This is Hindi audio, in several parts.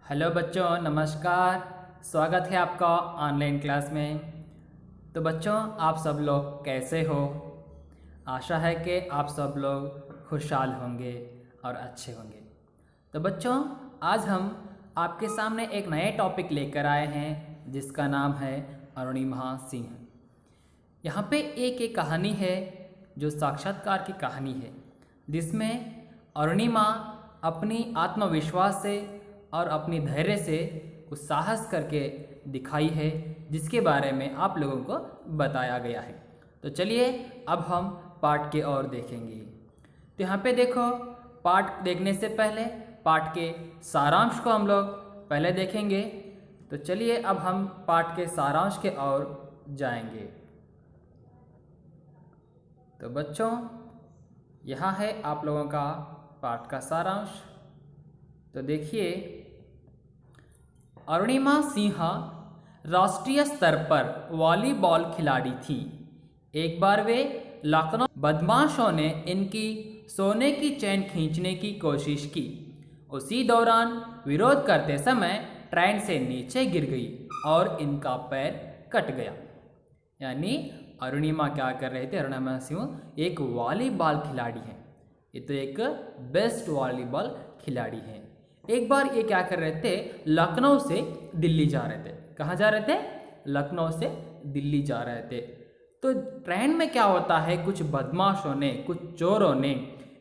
हेलो बच्चों, नमस्कार। स्वागत है आपका ऑनलाइन क्लास में। तो बच्चों, आप सब लोग कैसे हो? आशा है कि आप सब लोग खुशहाल होंगे और अच्छे होंगे। तो बच्चों, आज हम आपके सामने एक नए टॉपिक लेकर आए हैं जिसका नाम है अरुणिमा सिंह। यहाँ पे एक कहानी है जो साक्षात्कार की कहानी है, जिसमें अरुणिमा अपनी आत्मविश्वास से और अपनी धैर्य से कुछ साहस करके दिखाई है, जिसके बारे में आप लोगों को बताया गया है। तो चलिए अब हम पाठ के और देखेंगे। तो यहाँ पे देखो, पाठ देखने से पहले पाठ के सारांश को हम लोग पहले देखेंगे। तो चलिए अब हम पाठ के सारांश के ओर जाएंगे। तो बच्चों, यहाँ है आप लोगों का पाठ का सारांश। तो देखिए, अरुणिमा सिंह राष्ट्रीय स्तर पर वॉलीबॉल खिलाड़ी थी। एक बार वे लखनऊ बदमाशों ने इनकी सोने की चेन खींचने की कोशिश की। उसी दौरान विरोध करते समय ट्रेन से नीचे गिर गई और इनका पैर कट गया। यानी अरुणिमा क्या कर रहे थे? अरुणिमा सिंह एक वॉलीबॉल खिलाड़ी हैं। ये तो एक बेस्ट वॉलीबॉल खिलाड़ी हैं। एक बार ये क्या कर रहे थे? लखनऊ से दिल्ली जा रहे थे। कहाँ जा रहे थे? लखनऊ से दिल्ली जा रहे थे। तो ट्रेन में क्या होता है, कुछ बदमाशों ने, कुछ चोरों ने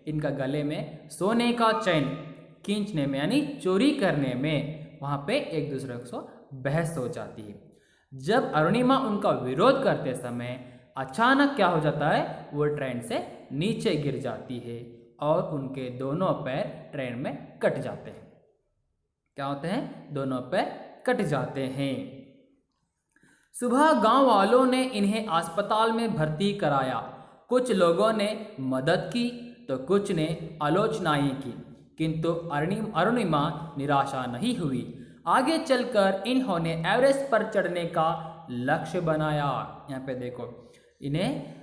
इनका गले में सोने का चैन खींचने में यानी चोरी करने में वहाँ पे एक दूसरे को बहस हो जाती है। जब अरुणिमा उनका विरोध करते समय अचानक क्या हो जाता है, वो ट्रेन से नीचे गिर जाती है और उनके दोनों पैर ट्रेन में कट जाते हैं। क्या होते हैं? दोनों पैर कट जाते हैं। सुबह गांव वालों ने इन्हें अस्पताल में भर्ती कराया। कुछ लोगों ने मदद की तो कुछ ने आलोचनाएं की, किंतु अरुणिमा निराशा नहीं हुई। आगे चलकर इन्होंने एवरेस्ट पर चढ़ने का लक्ष्य बनाया। यहाँ पे देखो, इन्हें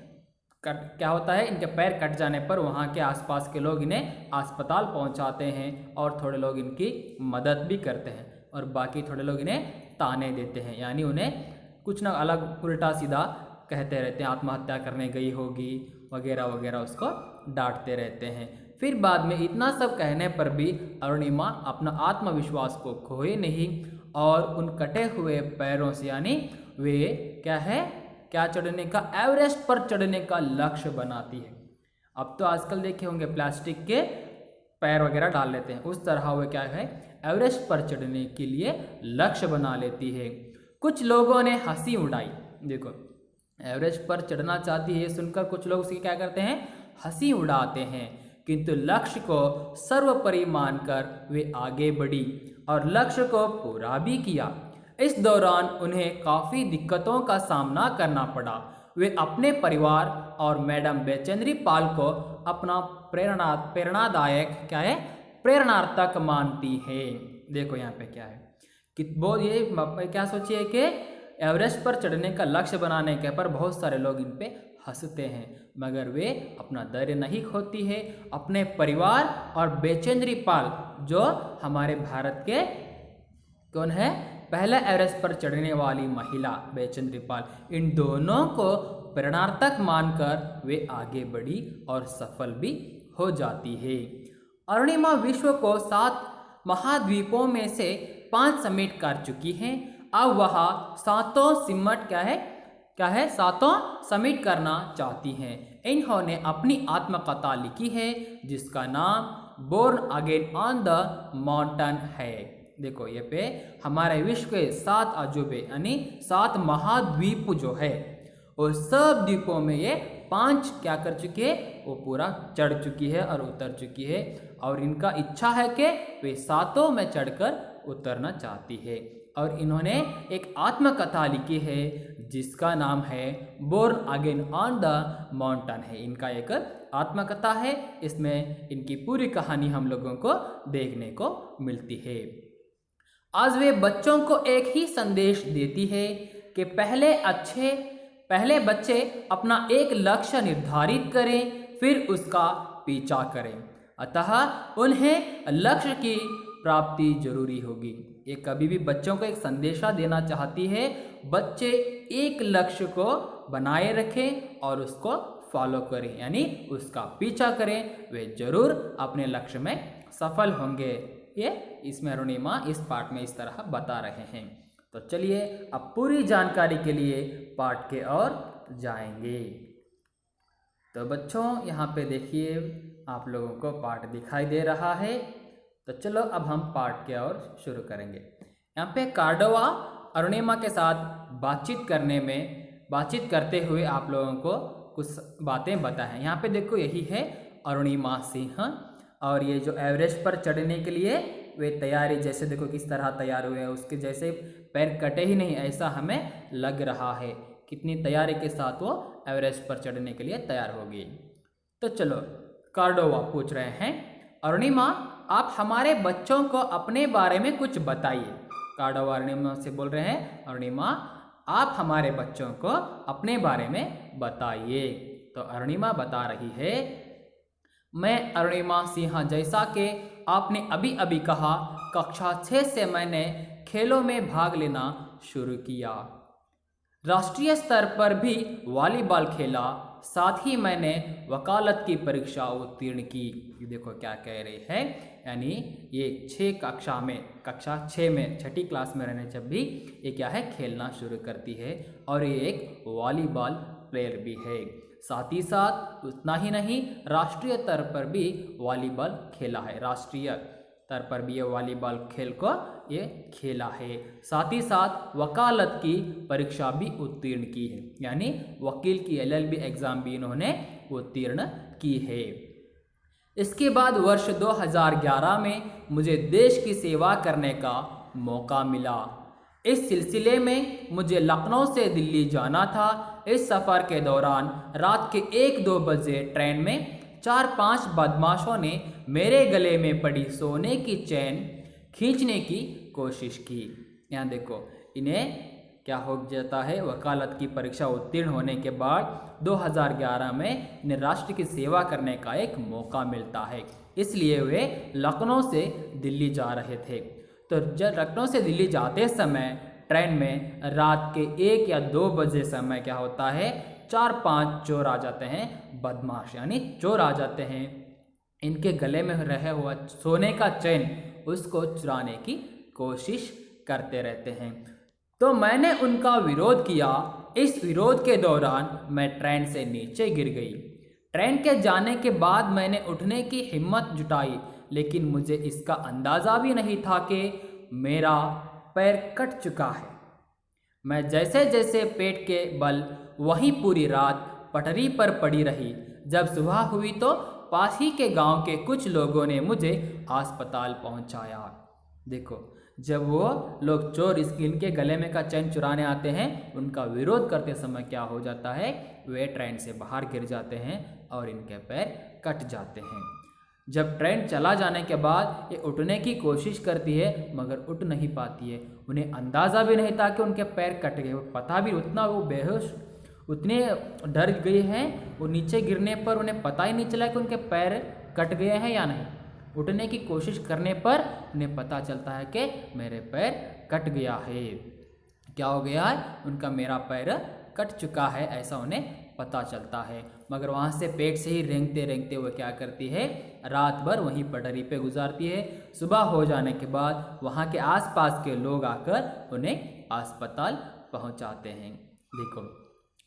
क्या होता है, इनके पैर कट जाने पर वहाँ के आसपास के लोग इन्हें अस्पताल पहुँचाते हैं और थोड़े लोग इनकी मदद भी करते हैं और बाकी थोड़े लोग इन्हें ताने देते हैं, यानी उन्हें कुछ ना अलग उल्टा सीधा कहते रहते हैं, आत्महत्या करने गई होगी वगैरह वगैरह, उसको डांटते रहते हैं। फिर बाद में इतना सब कहने पर भी अरुणिमा अपना आत्मविश्वास को खोए नहीं और उन कटे हुए पैरों से, यानी वे क्या चढ़ने का, एवरेस्ट पर चढ़ने का लक्ष्य बनाती है। अब तो आजकल देखे होंगे प्लास्टिक के पैर वगैरह डाल लेते हैं, उस तरह वो क्या है, एवरेस्ट पर चढ़ने के लिए लक्ष्य बना लेती है। कुछ लोगों ने हंसी उड़ाई। देखो, एवरेस्ट पर चढ़ना चाहती है सुनकर कुछ लोग उसकी क्या करते हैं, हंसी उड़ाते हैं, किंतु लक्ष्य को सर्वोपरि मानकर वे आगे बढ़ी और लक्ष्य को पूरा भी किया। इस दौरान उन्हें काफ़ी दिक्कतों का सामना करना पड़ा। वे अपने परिवार और मैडम बेचेंद्री पाल को अपना प्रेरणादायक प्रेरणार्थक मानती है। देखो यहाँ पे क्या है कि वो ये क्या सोचिए कि एवरेस्ट पर चढ़ने का लक्ष्य बनाने के पर बहुत सारे लोग इन पे हंसते हैं, मगर वे अपना धैर्य नहीं खोती है। अपने परिवार और बेचेंद्री पाल, जो हमारे भारत के कौन है, पहले एवरेस्ट पर चढ़ने वाली महिला बेचेंद्री पाल, इन दोनों को प्रेरणार्थक मानकर वे आगे बढ़ी और सफल भी हो जाती है। अरुणिमा विश्व को 7 महाद्वीपों में से 5 समिट कर चुकी हैं। अब वह सातों समिट करना चाहती हैं। इन्होंने अपनी आत्मकथा लिखी है जिसका नाम born again on the mountain है। देखो, ये पे हमारे विश्व के 7 अजूबे यानी 7 महाद्वीप जो है, वो सब द्वीपों में ये 5 क्या कर चुकी है, वो पूरा चढ़ चुकी है और उतर चुकी है। और इनका इच्छा है कि वे 7 में चढ़कर उतरना चाहती है। और इन्होंने एक आत्मकथा लिखी है जिसका नाम है born again on the mountain है। इनका एक आत्मकथा है, इसमें इनकी पूरी कहानी हम लोगों को देखने को मिलती है। आज वे बच्चों को एक ही संदेश देती है कि पहले बच्चे अपना एक लक्ष्य निर्धारित करें, फिर उसका पीछा करें। अतः उन्हें लक्ष्य की प्राप्ति जरूरी होगी। ये कभी भी बच्चों को एक संदेशा देना चाहती है, बच्चे एक लक्ष्य को बनाए रखें और उसको फॉलो करें, यानी उसका पीछा करें, वे जरूर अपने लक्ष्य में सफल होंगे। ये इसमें अरुणिमा इस पाठ में इस तरह बता रहे हैं। तो चलिए अब पूरी जानकारी के लिए पाठ के ओर जाएंगे। तो बच्चों यहाँ पे देखिए आप लोगों को पाठ दिखाई दे रहा है। तो चलो अब हम पाठ के ओर शुरू करेंगे। यहाँ पे कार्डोवा अरुणिमा के साथ बातचीत करते हुए आप लोगों को कुछ बातें बताएं। यहाँ पे देखो यही है अरुणिमा सिंह, और ये जो एवरेस्ट पर चढ़ने के लिए वे तैयारी, जैसे देखो किस तरह तैयार हुए हैं, उसके जैसे पैर कटे ही नहीं ऐसा हमें लग रहा है। कितनी तैयारी के साथ वो एवरेस्ट पर चढ़ने के लिए तैयार हो गई। तो चलो कार्डोवा पूछ रहे हैं, अरुणिमा आप हमारे बच्चों को अपने बारे में कुछ बताइए। कार्डोवा अरुणिमा से बोल रहे हैं, अरुणिमा आप हमारे बच्चों को अपने बारे में बताइए। तो अरुणिमा बता रही है, मैं अरुणिमा सिंह, जैसा कि आपने अभी अभी कहा, कक्षा 6 से मैंने खेलों में भाग लेना शुरू किया। राष्ट्रीय स्तर पर भी वॉलीबॉल खेला, साथ ही मैंने वकालत की परीक्षा उत्तीर्ण की। ये देखो क्या कह रहे हैं, यानी ये कक्षा 6 में छठी क्लास में रहने जब भी ये क्या है खेलना शुरू करती है, और ये एक वॉलीबॉल प्लेयर भी है। साथ ही साथ उतना ही नहीं, राष्ट्रीय स्तर पर भी वॉलीबॉल खेला है, राष्ट्रीय स्तर पर भी ये वॉलीबॉल खेल को ये खेला है। साथ ही साथ वकालत की परीक्षा भी उत्तीर्ण की है, यानी वकील की LLB एग्जाम भी इन्होंने उत्तीर्ण की है। इसके बाद वर्ष 2011 में मुझे देश की सेवा करने का मौका मिला। इस सिलसिले में मुझे लखनऊ से दिल्ली जाना था। इस सफ़र के दौरान रात के 1-2 बजे ट्रेन में 4-5 बदमाशों ने मेरे गले में पड़ी सोने की चैन खींचने की कोशिश की। यहाँ देखो इन्हें क्या हो जाता है, वकालत की परीक्षा उत्तीर्ण होने के बाद 2011 में इन्हें राष्ट्र की सेवा करने का एक मौका मिलता है, इसलिए वे लखनऊ से दिल्ली जा रहे थे। तो जब लखनऊ से दिल्ली जाते समय ट्रेन में रात के 1 या 2 बजे समय क्या होता है, 4-5 चोर आ जाते हैं, बदमाश यानी चोर आ जाते हैं। इनके गले में रहे हुआ सोने का चैन उसको चुराने की कोशिश करते रहते हैं। तो मैंने उनका विरोध किया। इस विरोध के दौरान मैं ट्रेन से नीचे गिर गई। ट्रेन के जाने के बाद मैंने उठने की हिम्मत जुटाई, लेकिन मुझे इसका अंदाज़ा भी नहीं था कि मेरा पैर कट चुका है। मैं जैसे जैसे पेट के बल वहीं पूरी रात पटरी पर पड़ी रही। जब सुबह हुई तो पास ही के गांव के कुछ लोगों ने मुझे अस्पताल पहुंचाया। देखो जब वो लोग चोर इनके गले में का चैन चुराने आते हैं, उनका विरोध करते समय क्या हो जाता है, वे ट्रेन से बाहर गिर जाते हैं और इनके पैर कट जाते हैं। जब ट्रेन चला जाने के बाद ये उठने की कोशिश करती है मगर उठ नहीं पाती है। उन्हें अंदाज़ा भी नहीं था कि उनके पैर कट गए, पता भी उतना वो बेहोश उतने डर गए हैं, वो नीचे गिरने पर उन्हें पता ही नहीं चला कि उनके पैर कट गए हैं या नहीं। उठने की कोशिश करने पर उन्हें पता चलता है कि मेरे पैर कट गया है। क्या हो गया है, उनका मेरा पैर कट चुका है ऐसा उन्हें पता चलता है। मगर वहाँ से पेट से ही रेंगते रेंगते वो क्या करती है, रात भर वहीं पटरी पे गुजारती है। सुबह हो जाने के बाद वहाँ के आसपास के लोग आकर उन्हें अस्पताल पहुँचाते हैं। देखो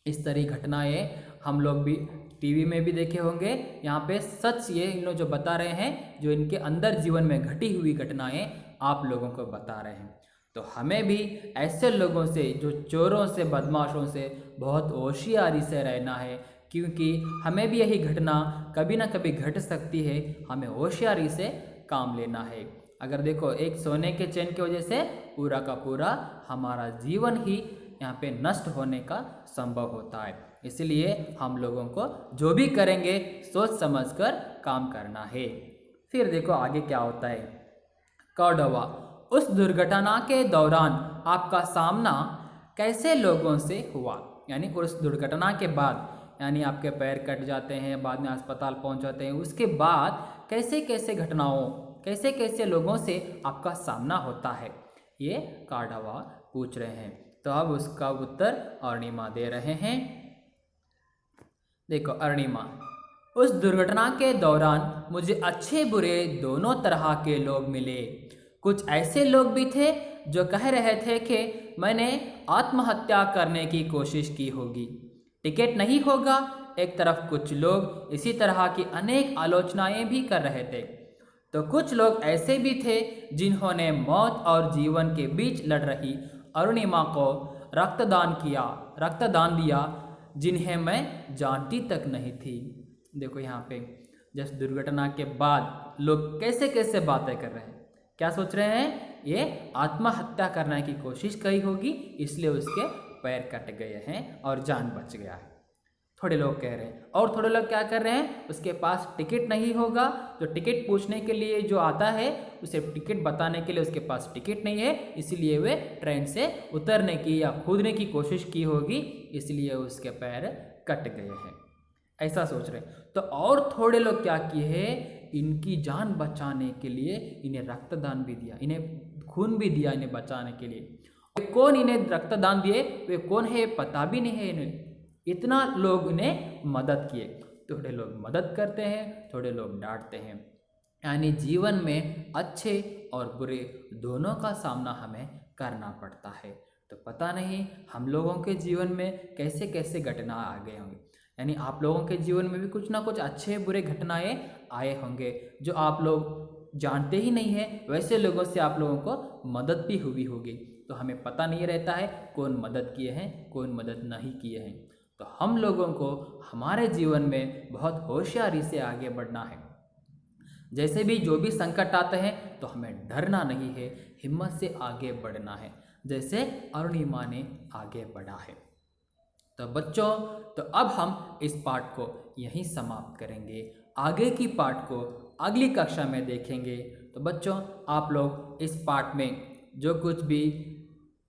इस तरह घटनाएं हम लोग भी टीवी में भी देखे होंगे। यहाँ पे सच ये इन लोग जो बता रहे हैं, जो इनके अंदर जीवन में घटी हुई घटनाएं आप लोगों को बता रहे हैं। तो हमें भी ऐसे लोगों से, जो चोरों से, बदमाशों से बहुत होशियारी से रहना है, क्योंकि हमें भी यही घटना कभी ना कभी घट सकती है। हमें होशियारी से काम लेना है। अगर देखो एक सोने के चैन की वजह से पूरा का पूरा हमारा जीवन ही यहाँ पे नष्ट होने का संभव होता है। इसलिए हम लोगों को जो भी करेंगे सोच समझकर काम करना है। फिर देखो आगे क्या होता है। कार्डोवा, उस दुर्घटना के दौरान आपका सामना कैसे लोगों से हुआ, यानी उस दुर्घटना के बाद, यानी आपके पैर कट जाते हैं, बाद में अस्पताल पहुंच जाते हैं, उसके बाद कैसे कैसे घटनाओं कैसे कैसे लोगों से आपका सामना होता है, ये काढ़वा पूछ रहे हैं। तो अब उसका उत्तर अरुणिमा दे रहे हैं। देखो अरुणिमा, उस दुर्घटना के दौरान मुझे अच्छे बुरे दोनों तरह के लोग मिले। कुछ ऐसे लोग भी थे जो कह रहे थे कि मैंने आत्महत्या करने की कोशिश की होगी, टिकट नहीं होगा। एक तरफ कुछ लोग इसी तरह की अनेक आलोचनाएं भी कर रहे थे, तो कुछ लोग ऐसे भी थे जिन्होंने मौत और जीवन के बीच लड़ रही अरुणिमा को रक्तदान दिया, जिन्हें मैं जानती तक नहीं थी। देखो यहाँ पे जब दुर्घटना के बाद लोग कैसे कैसे बातें कर रहे हैं, क्या सोच रहे हैं, ये आत्महत्या करने की कोशिश की होगी इसलिए उसके पैर कट गए हैं और जान बच गया है, थोड़े लोग कह रहे हैं। और थोड़े लोग क्या कर रहे हैं, उसके पास टिकट नहीं होगा, जो टिकट पूछने के लिए जो आता है उसे टिकट बताने के लिए उसके पास टिकट नहीं है, इसलिए वे ट्रेन से उतरने की या कूदने की कोशिश की होगी, इसलिए उसके पैर कट गए हैं, ऐसा सोच रहे हैं। तो और थोड़े लोग क्या किए हैं, इनकी जान बचाने के लिए इन्हें रक्तदान भी दिया, इन्हें खून भी दिया इन्हें बचाने के लिए। कौन इन्हें रक्तदान दिए, वे कौन है पता भी नहीं है इन्हें, इतना लोग इन्हें मदद किए। थोड़े लोग मदद करते हैं, थोड़े लोग डांटते हैं, यानी जीवन में अच्छे और बुरे दोनों का सामना हमें करना पड़ता है। तो पता नहीं हम लोगों के जीवन में कैसे कैसे घटना आ गए होंगे, यानी आप लोगों के जीवन में भी कुछ ना कुछ अच्छे बुरे घटनाएं आए होंगे जो आप लोग जानते ही नहीं है, वैसे लोगों से आप लोगों को मदद भी हुई होगी, तो हमें पता नहीं रहता है कौन मदद किए हैं कौन मदद नहीं किए हैं। तो हम लोगों को हमारे जीवन में बहुत होशियारी से आगे बढ़ना है। जैसे भी जो भी संकट आते हैं तो हमें डरना नहीं है, हिम्मत से आगे बढ़ना है, जैसे अरुणिमा ने आगे बढ़ा है। तो बच्चों, तो अब हम इस पाठ को यहीं समाप्त करेंगे, आगे की पाठ को अगली कक्षा में देखेंगे। तो बच्चों, आप लोग इस पाठ में जो कुछ भी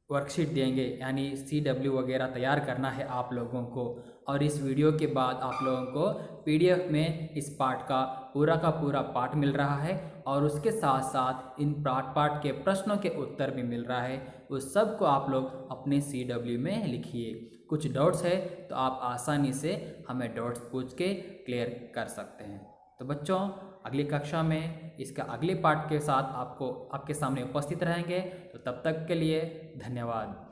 वर्कशीट देंगे, यानी CW वगैरह तैयार करना है आप लोगों को, और इस वीडियो के बाद आप लोगों को PDF में इस पाठ का पूरा पाठ मिल रहा है, और उसके साथ साथ इन पाठ के प्रश्नों के उत्तर भी मिल रहा है। उस सब को आप लोग अपने CW में लिखिए। कुछ डाउट्स है तो आप आसानी से हमें डाउट्स पूछ के क्लियर कर सकते हैं। तो बच्चों, अगली कक्षा में इसका अगले पार्ट के साथ आपके सामने उपस्थित रहेंगे। तो तब तक के लिए धन्यवाद।